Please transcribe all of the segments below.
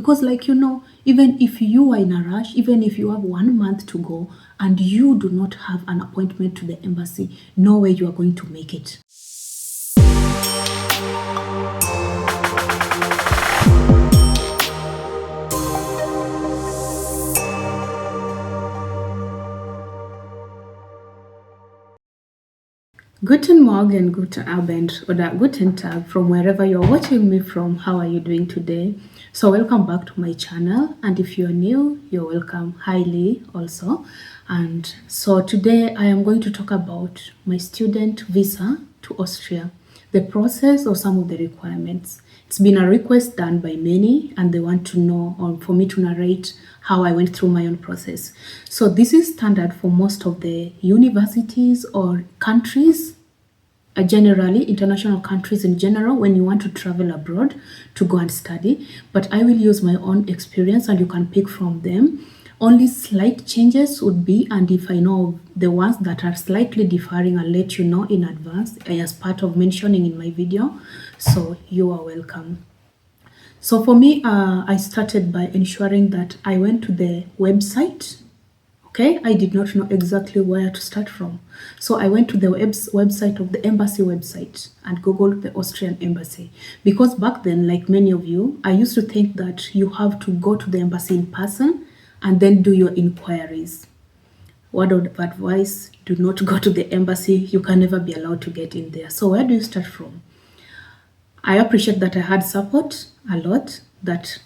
Because even if you are in a rush, even if you have 1 month to go and you do not have an appointment to the embassy, no way you are going to make it. Guten Morgen, guten Abend, oder guten Tag from wherever you're watching me from. How are you doing today? So welcome back to my channel, and if you're new, you're welcome highly also. And so today I am going to talk about my student visa to Austria, the process or some of the requirements. It's been a request done by many and they want to know, or for me to narrate how I went through my own process. So this is standard for most of the universities or countries, generally international countries in general, when you want to travel abroad to go and study. But I will use my own experience and you can pick from them. Only slight changes would be, and if I know the ones that are slightly differing, I'll let you know in advance as part of mentioning in my video. So you are welcome. So for me, I started by ensuring that I went to the website. Okay, I did not know exactly where to start from. So I went to the website of the embassy website and Googled the Austrian embassy. Because back then, like many of you, I used to think that you have to go to the embassy in person and then do your inquiries. Word of advice, do not go to the embassy. You can never be allowed to get in there. So where do you start from? I appreciate that I had support a lot that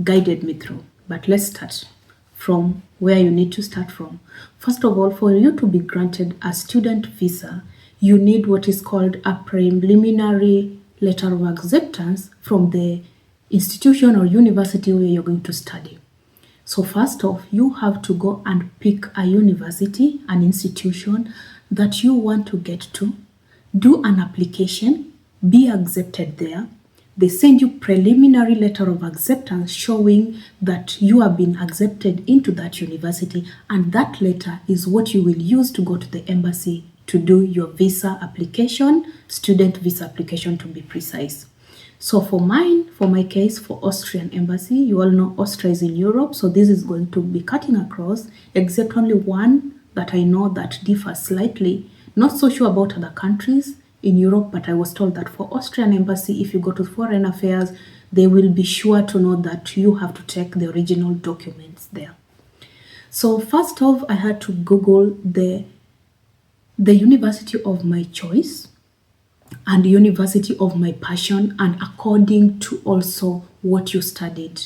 guided me through. But let's start from where you need to start from. First of all, for you to be granted a student visa, you need what is called a preliminary letter of acceptance from the institution or university where you're going to study. So first off, you have to go and pick a university, an institution that you want to get to, do an application, be accepted there. They send you preliminary letter of acceptance showing that you have been accepted into that university, and that letter is what you will use to go to the embassy to do your visa application, student visa application to be precise. So for my case, for Austrian embassy, you all know Austria is in Europe, so this is going to be cutting across, except only one that I know that differs slightly. Not so sure about other countries in Europe, but I was told that for Austrian embassy, if you go to foreign affairs, they will be sure to know that you have to check the original documents there. So first off, I had to Google the university of my choice and university of my passion, and according to also what you studied.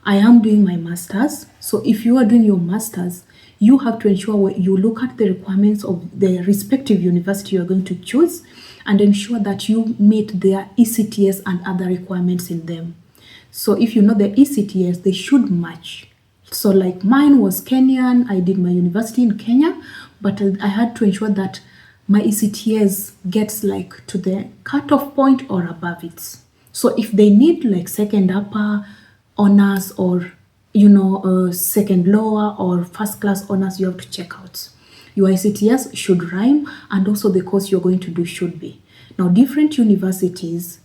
I am doing my master's, so if you are doing your master's, you have to ensure you look at the requirements of the respective university you are going to choose and ensure that you meet their ECTS and other requirements in them. So if you know the ECTS, they should match. So like mine was Kenyan, I did my university in Kenya, but I had to ensure that my ECTS gets like to the cutoff point or above it. So if they need like second upper honors or second lower or first class honors, you have to check out. Your ECTS should rhyme, and also the course you're going to do should be. Now different universities,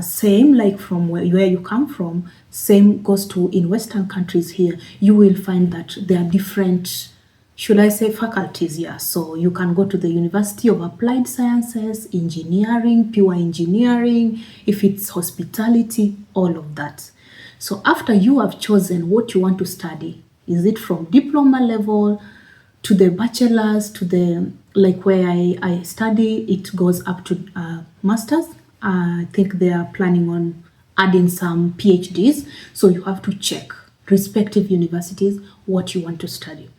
same like from where you come from, same goes to in Western countries here. You will find that there are different, should I say, faculties here. So you can go to the University of Applied Sciences, engineering, pure engineering, if it's hospitality, all of that. So after you have chosen what you want to study, is it from diploma level to the bachelor's to the, like where I study, it goes up to master's. I think they are planning on adding some PhDs. So you have to check respective universities what you want to study.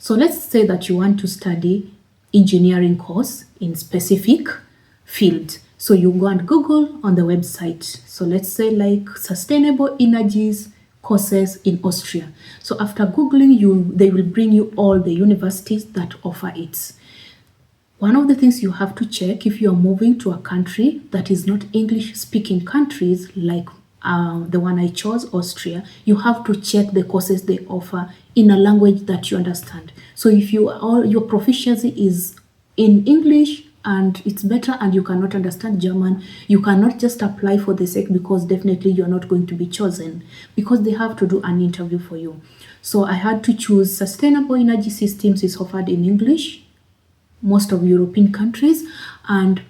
So let's say that you want to study engineering course in specific field. So you go and Google on the website. So let's say like sustainable energies courses in Austria. So after Googling, they will bring you all the universities that offer it. One of the things you have to check if you are moving to a country that is not English speaking countries like the one I chose, Austria, you have to check the courses they offer in a language that you understand. So if your proficiency is in English and it's better, and you cannot understand German, you cannot just apply for the sake, because definitely you're not going to be chosen, because they have to do an interview for you. So I had to choose sustainable energy systems is offered in English, most of European countries, and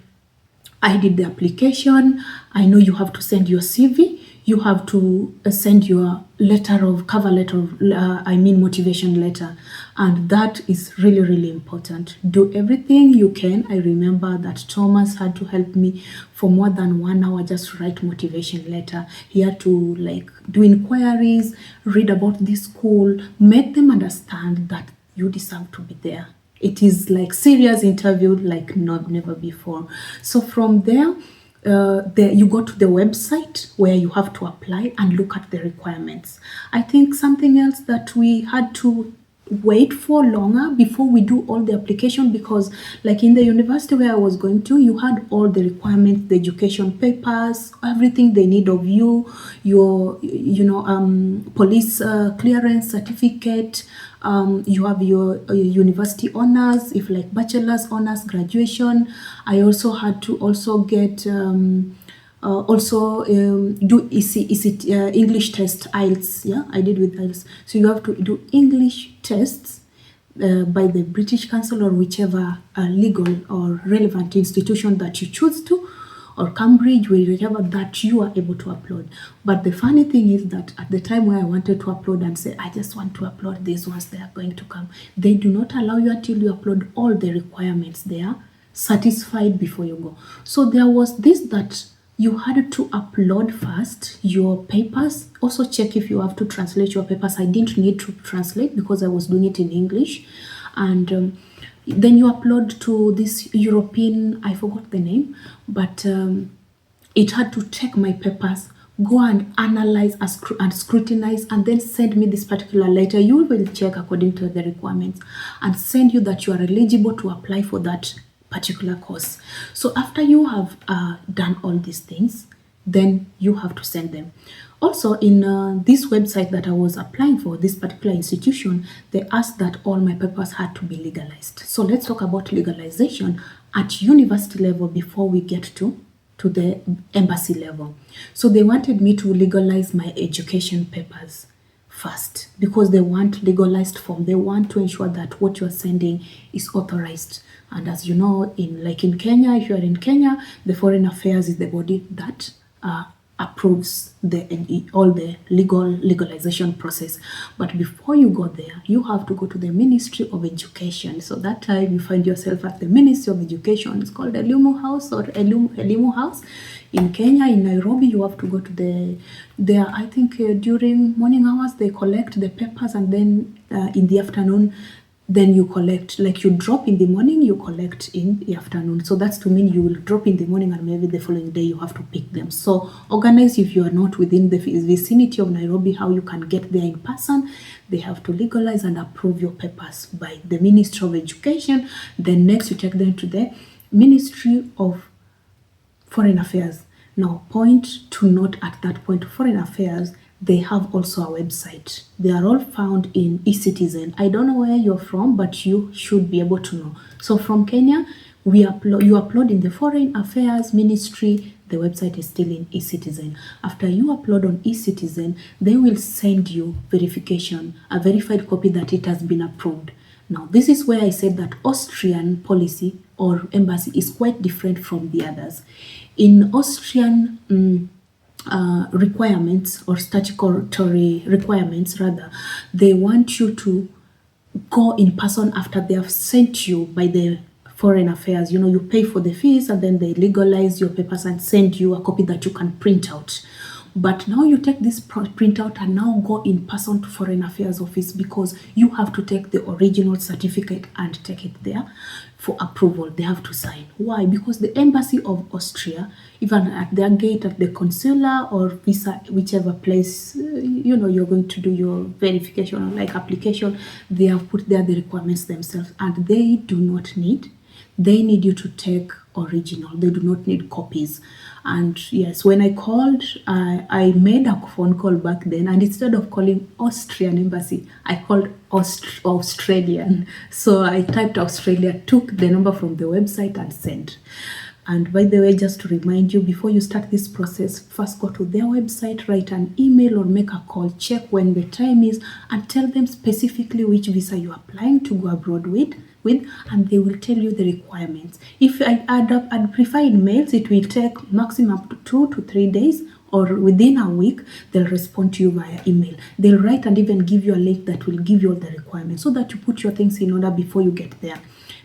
I did the application. I know you have to send your CV. You have to send your cover letter of, motivation letter. And that is really, really important. Do everything you can. I remember that Thomas had to help me for more than 1 hour just to write motivation letter. He had to do inquiries, read about this school, make them understand that you deserve to be there. It is serious interview never before. So from there, you go to the website where you have to apply and look at the requirements. I think something else that we had to wait for longer before we do all the application, because in the university where I was going to, you had all the requirements, the education papers, everything they need of you, your police clearance certificate, you have your university honors, if bachelor's honors, graduation. I also had to get do English test, IELTS. Yeah, I did with IELTS. So you have to do English tests by the British Council or whichever legal or relevant institution that you choose to, or Cambridge, wherever that you are able to upload. But the funny thing is that at the time where I wanted to upload and say, I just want to upload these ones, they are going to come, they do not allow you until you upload all the requirements there, satisfied before you go. So there was this that you had to upload first your papers. Also check if you have to translate your papers. I didn't need to translate because I was doing it in English. And then you upload to this European, I forgot the name, but it had to check my papers, go and analyze and scrutinize, and then send me this particular letter. You will check according to the requirements and send you that you are eligible to apply for that particular course. So after you have done all these things, then you have to send them. Also, in this website that I was applying for, this particular institution, they asked that all my papers had to be legalized. So let's talk about legalization at university level before we get to the embassy level. So they wanted me to legalize my education papers first, because they want legalized form. They want to ensure that what you're sending is authorized. And as you know, in Kenya, if you are in Kenya, the Foreign Affairs is the body that approves all the legalization process. But before you go there, you have to go to the Ministry of Education. So that time you find yourself at the Ministry of Education. It's called Elimu House or Elimu House. In Kenya, in Nairobi, you have to go to there. I think during morning hours, they collect the papers, and then in the afternoon, then you collect, you drop in the morning, you collect in the afternoon. So that's to mean you will drop in the morning and maybe the following day you have to pick them. So organize if you are not within the vicinity of Nairobi, how you can get there in person. They have to legalize and approve your papers by the Ministry of Education. Then next you take them to the Ministry of Foreign Affairs. Now, point to note at that point, Foreign Affairs, they have also a website. They are all found in eCitizen. I don't know where you're from, but you should be able to know. So from Kenya, you upload in the Foreign Affairs Ministry. The website is still in eCitizen. After you upload on eCitizen, they will send you verification, a verified copy that it has been approved. Now, this is where I said that Austrian policy or embassy is quite different from the others. In Austrian requirements, or statutory requirements rather, they want you to go in person after they have sent you by the Foreign Affairs. You pay for the fees, and then they legalize your papers and send you a copy that you can print out. But now you take this printout and now go in person to Foreign Affairs office, because you have to take the original certificate and take it there for approval. They have to sign. Why? Because the embassy of Austria, even at their gate, at the consular or visa, whichever place you're going to do your verification or application, they have put there the requirements themselves, and they do not need. They need you to take original. They do not need copies. And yes, when I called, I made a phone call back then, and instead of calling Austrian embassy, I called Australian. So I typed Australia, took the number from the website and sent. And by the way, just to remind you, before you start this process, first go to their website, write an email or make a call, check when the time is, and tell them specifically which visa you're applying to go abroad with, and they will tell you the requirements. If I'd prefer in mails, it will take maximum up to 2 to 3 days, or within a week, they'll respond to you via email. They'll write and even give you a link that will give you all the requirements so that you put your things in order before you get there.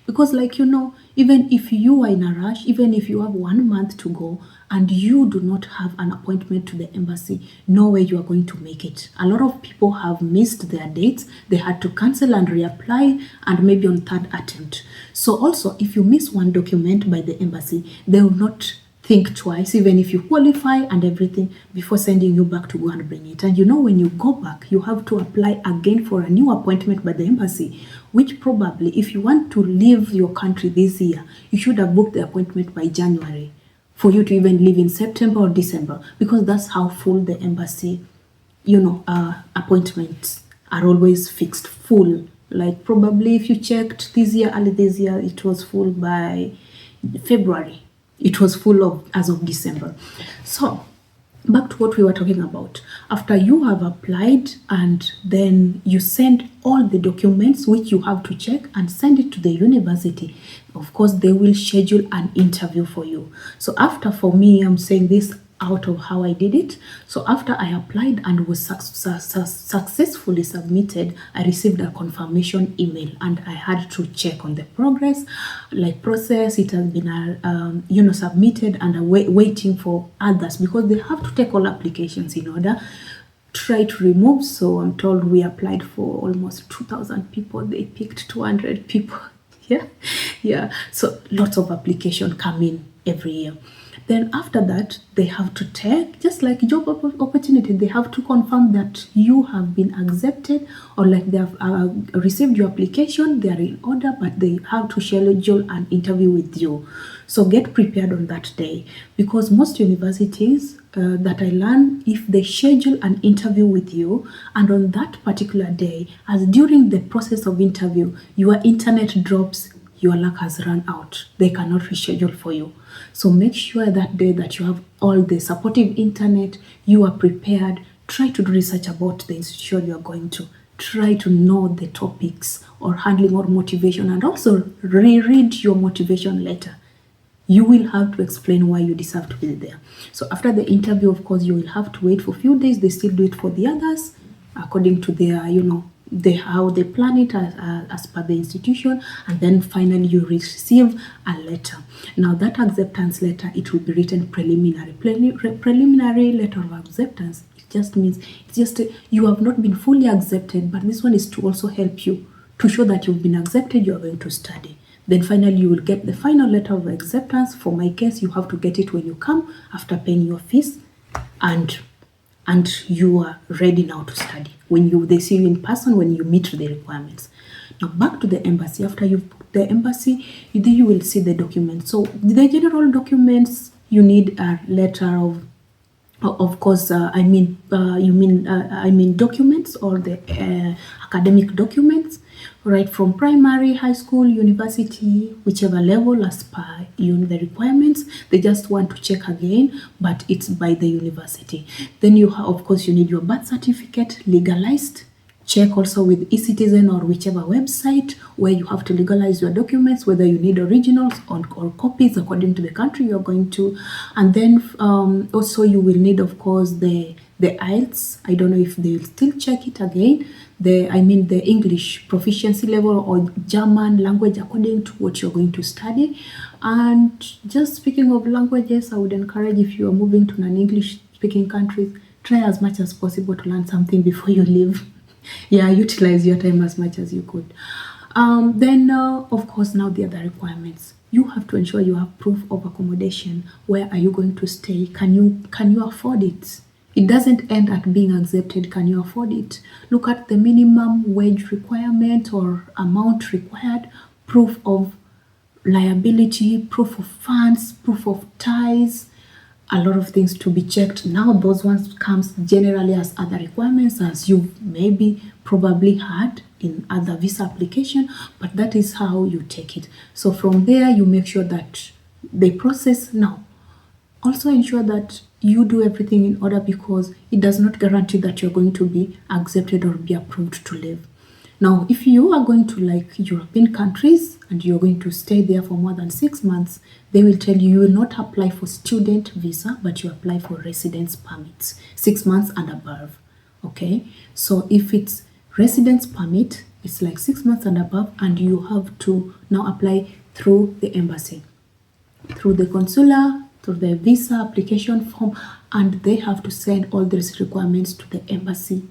Because even if you are in a rush, even if you have 1 month to go and you do not have an appointment to the embassy, no way you are going to make it. A lot of people have missed their dates. They had to cancel and reapply, and maybe on third attempt. So also, if you miss one document by the embassy, they will not think twice, even if you qualify and everything, before sending you back to go and bring it. And when you go back, you have to apply again for a new appointment by the embassy, which probably, if you want to leave your country this year, you should have booked the appointment by January for you to even leave in September or December, because that's how full the embassy, appointments are always fixed full. Like probably if you checked early this year, it was full by February. It was full as of December. So back to what we were talking about. After you have applied and then you send all the documents which you have to check and send it to the university, of course, they will schedule an interview for you. So for me, I'm saying this out of how I did it. So after I applied and was successfully submitted, I received a confirmation email, and I had to check on the process. It has been submitted, and I'm waiting for others, because they have to take all applications in order try to remove. So I'm told we applied for almost 2,000 people. They picked 200 people. Yeah. So lots of applications come in every year. Then after that, they have to take, just like job opportunity, they have to confirm that you have been accepted, or like they have received your application, they are in order, but they have to schedule an interview with you. So get prepared on that day, because most universities that I learn, if they schedule an interview with you, and on that particular day, as during the process of interview, your internet drops, your luck has run out. They cannot reschedule for you. So make sure that day that you have all the supportive internet, you are prepared. Try to do research about the institution you are going to. Try to know the topics or handling or motivation, and also reread your motivation letter. You will have to explain why you deserve to be there. So after the interview, of course, you will have to wait for a few days. They still do it for the others according to their, how they plan it as per the institution, and then finally you receive a letter. Now that acceptance letter, it will be written preliminary letter of acceptance. It just means you have not been fully accepted, but this one is to also help you to show that you've been accepted, you are going to study. Then finally you will get the final letter of acceptance. For my case, you have to get it when you come after paying your fees, and you are ready now to study. When they see you in person, when you meet the requirements. Now back to the embassy. After you've booked the embassy, you will see the documents. So the general documents, you need a letter of course, documents, or the academic documents, right, from primary, high school, university, whichever level as per the requirements. They just want to check again, but it's by the university. Then you need your birth certificate legalized. Check also with eCitizen or whichever website where you have to legalize your documents, whether you need originals or copies according to the country you're going to. And then also you will need, of course, the IELTS. I don't know if they'll still check it again. The English proficiency level or German language according to what you're going to study. And just speaking of languages, I would encourage, if you are moving to an English speaking country, try as much as possible to learn something before you leave. Yeah, utilize your time as much as you could. Then of course, now the other requirements. You have to ensure you have proof of accommodation. Where are you going to stay? Can you afford it? It doesn't end at being accepted. Can you afford it? Look at the minimum wage requirement or amount required, proof of liability, proof of funds, proof of ties, a lot of things to be checked. Now those ones comes generally as other requirements, as you've maybe probably had in other visa application, but that is how you take it. So from there you make sure that they process. Now also ensure that you do everything in order, because it does not guarantee that you're going to be accepted or be approved to live. Now, if you are going to like European countries and you're going to stay there for more than 6 months, they will tell you will not apply for student visa, but you apply for residence permits, 6 months and above. Okay, so if it's residence permit, it's like 6 months and above, and you have to now apply through the embassy, through the consular, through the visa application form, and they have to send all these requirements to the embassy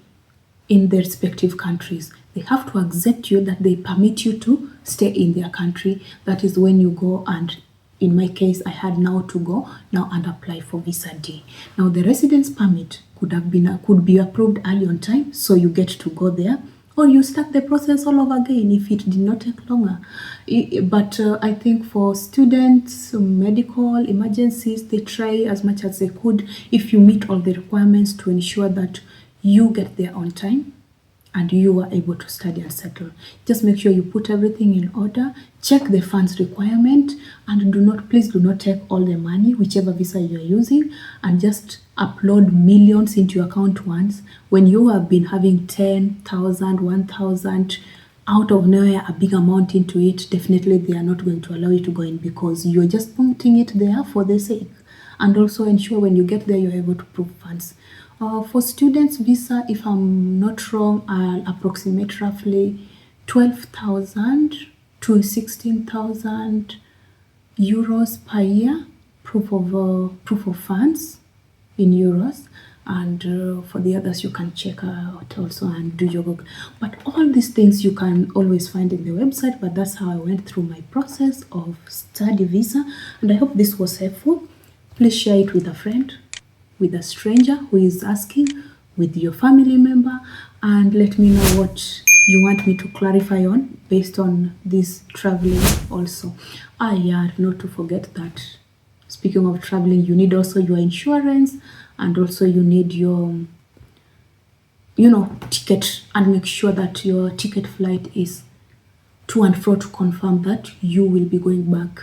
in their respective countries. They have to accept you, that they permit you to stay in their country. That is when you go, and in my case, I had now to go now and apply for visa D. Now the residence permit could be approved early on time, so you get to go there, or you start the process all over again if it did not take longer. But I think for students, medical emergencies, they try as much as they could, if you meet all the requirements, to ensure that you get there on time and you are able to study and settle. Just make sure you put everything in order, check the funds requirement, and please do not take all the money, whichever visa you are using, and just upload millions into your account once. When you have been having 10,000, 1,000, out of nowhere a big amount into it, definitely they are not going to allow you to go in, because you're just putting it there for the sake. And also ensure when you get there, you're able to prove funds. For students visa, if I'm not wrong, I'll approximate roughly 12,000 to 16,000 euros per year, proof of funds in euros. And for the others, you can check out also and do your work. But all these things you can always find in the website. But that's how I went through my process of study visa. And I hope this was helpful. Please share it with a friend, with a stranger who is asking, with your family member, and let me know what you want me to clarify on based on this traveling also. Yeah, not to forget that speaking of traveling, you need also your insurance, and also you need your ticket, and make sure that your ticket flight is to and fro to confirm that you will be going back.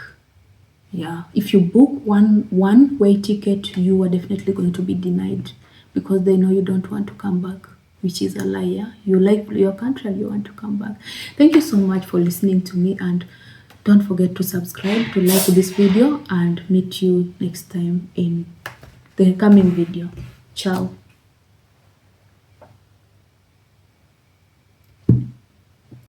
Yeah, if you book one-way ticket, you are definitely going to be denied, because they know you don't want to come back, which is a lie. Yeah? You like your country and you want to come back. Thank you so much for listening to me, and don't forget to subscribe, to like this video, and meet you next time in the coming video. Ciao.